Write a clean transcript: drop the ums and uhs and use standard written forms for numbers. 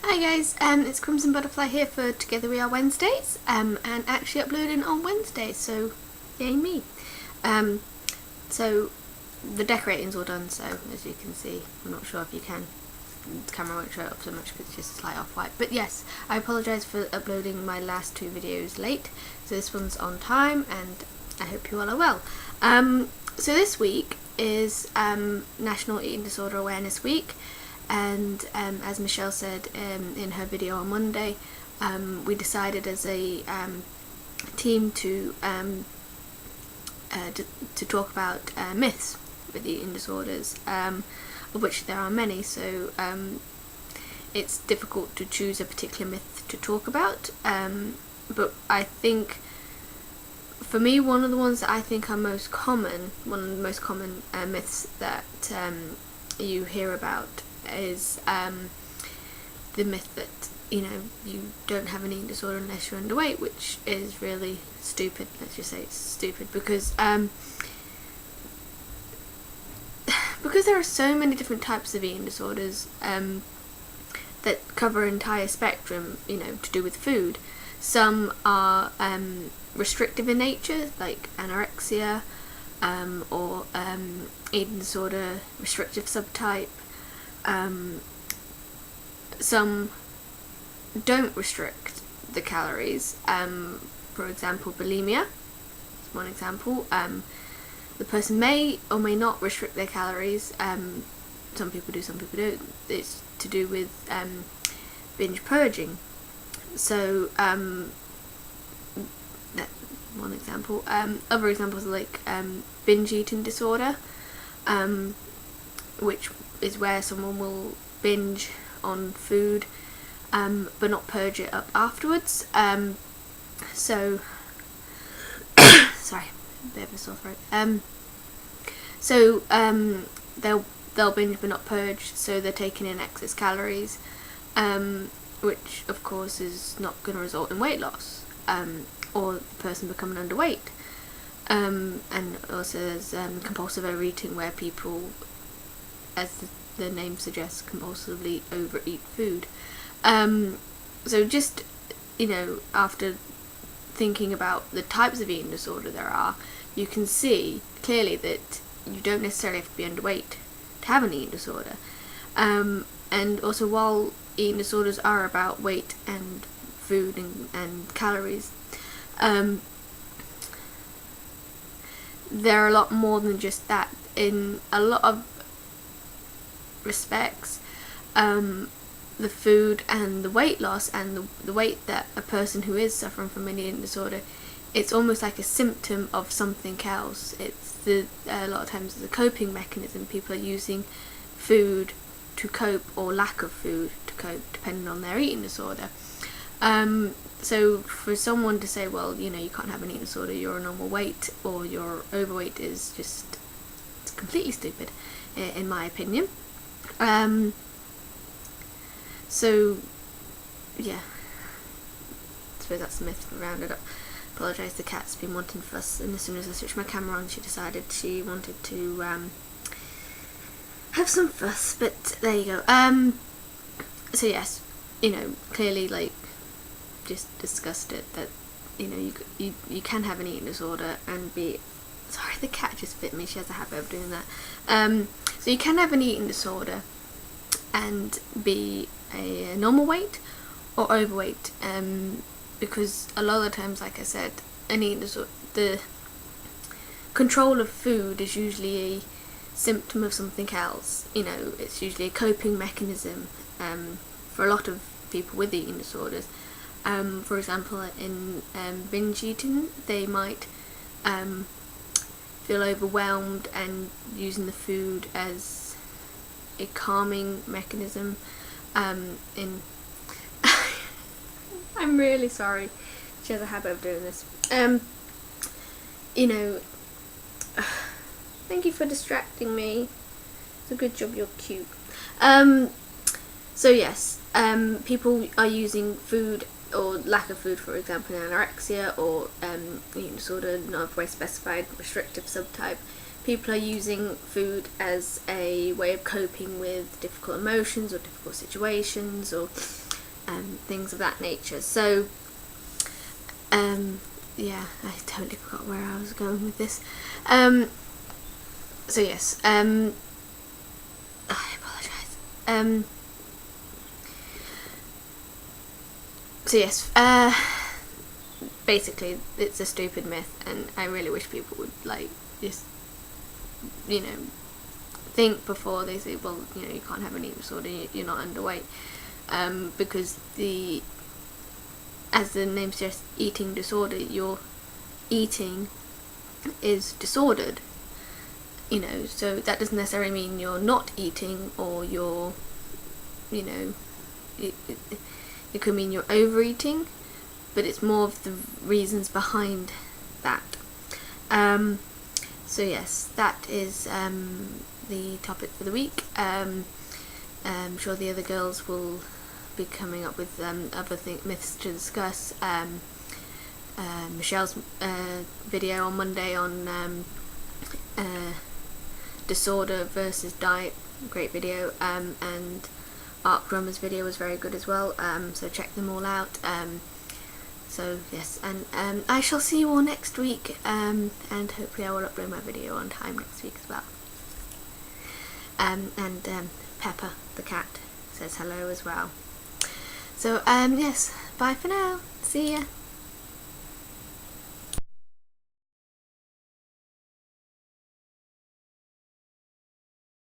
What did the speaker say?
Hi guys, it's Crimson Butterfly here for Together We Are Wednesdays, and actually uploading on Wednesdays, so yay me. So the decorating's all done, so as you can see, I'm not sure if you can, the camera won't show it up so much because it's just a slight off-white, but yes, I apologise for uploading my last two videos late, so this one's on time, and I hope you all are well. So this week is National Eating Disorder Awareness Week. And as Michelle said in her video on Monday, we decided as a team to talk about myths with eating disorders, of which there are many, so it's difficult to choose a particular myth to talk about, but I think for me one of the ones that I think are most common, one of the most common myths that you hear about is the myth that you don't have an eating disorder unless you're underweight, which is really stupid. Let's just say it's stupid because there are so many different types of eating disorders that cover an entire spectrum, to do with food. Some are restrictive in nature, like anorexia, or eating disorder restrictive subtype. Some don't restrict the calories, for example bulimia is one example. The person may or may not restrict their calories, some people do, some people don't. It's to do with binge purging, so that's one example. Other examples are like binge eating disorder, which is where someone will binge on food but not purge it up afterwards. So sorry, a bit of a sore throat. They'll binge but not purge, so they're taking in excess calories, which of course is not going to result in weight loss, or the person becoming underweight. And also there's compulsive overeating, where people, as the name suggests, compulsively overeat food. So just, after thinking about the types of eating disorder there are, you can see clearly that you don't necessarily have to be underweight to have an eating disorder. And also, while eating disorders are about weight and food and calories, they're a lot more than just that. In a lot of respects, the food and the weight loss and the weight that a person who is suffering from an eating disorder, it's almost like a symptom of something else. It's a lot of times it's a coping mechanism. People are using food to cope, or lack of food to cope, depending on their eating disorder. So for someone to say, well, you can't have an eating disorder, you're a normal weight or you're overweight, is just, it's completely stupid, in my opinion. So yeah, I suppose that's the myth rounded up. Apologise, the cat's been wanting fuss, and as soon as I switched my camera on, she decided she wanted to have some fuss, but there you go. So yes, clearly, like, just discussed it, that you can have an eating disorder and be, sorry, the cat just bit me, she has a habit of doing that. So you can have an eating disorder and be a normal weight or overweight, because a lot of the times, like I said, an eating disorder, the control of food is usually a symptom of something else. It's usually a coping mechanism for a lot of people with eating disorders. For example, in binge eating, they might feel overwhelmed and using the food as a calming mechanism. I'm really sorry, she has a habit of doing this. Thank you for distracting me. It's a good job, you're cute. So yes, people are using food or lack of food, for example, in anorexia or eating disorder, not otherwise specified restrictive subtype. People are using food as a way of coping with difficult emotions or difficult situations, or things of that nature. So yeah, I totally forgot where I was going with this. So yes, I apologise. So yes, basically it's a stupid myth, and I really wish people would like just, you know, think before they say, well, you know, you can't have an eating disorder, you're not underweight, because as the name suggests, eating disorder, your eating is disordered, you know, so that doesn't necessarily mean you're not eating, or you're, you know, it could mean you're overeating, but it's more of the reasons behind that. So yes, that is the topic for the week. I'm sure the other girls will be coming up with other myths to discuss. Michelle's video on Monday on disorder versus diet, great video, and Arc Drummer's video was very good as well, so check them all out. So yes, and I shall see you all next week, and hopefully I will upload my video on time next week as well. And Pepper the cat says hello as well. So yes, bye for now, see ya.